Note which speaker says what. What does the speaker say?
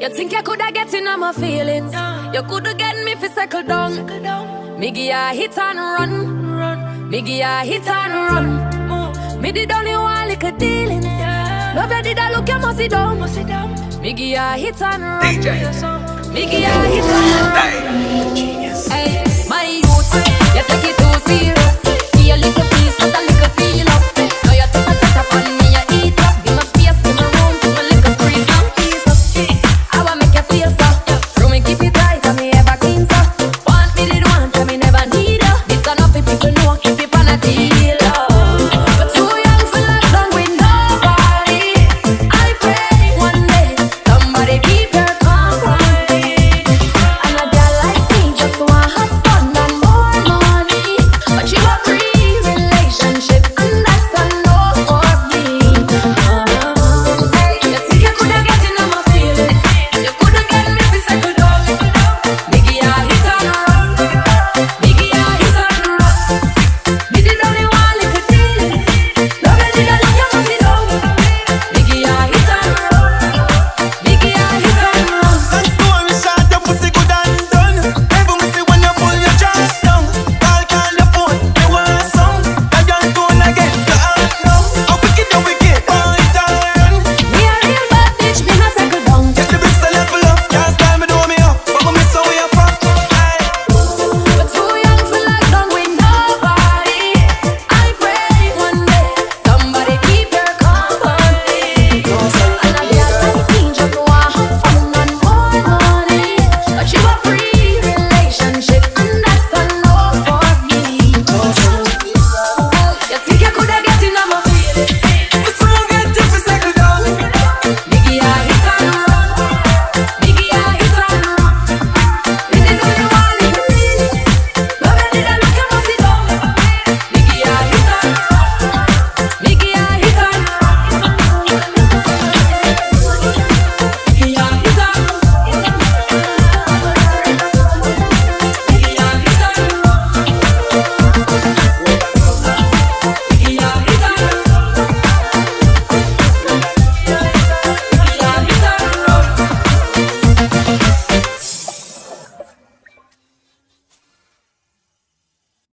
Speaker 1: You think you coulda get in on my feelings? You coulda get me fi settle down. Me give ya hit and run. Me give ya hit and run. Me did only one little dealings. Love you did I look you must sit down. Me give ya hit and run. Me give ya hit and run. Hey, my youth, you take it too serious. Be a little piece, not a little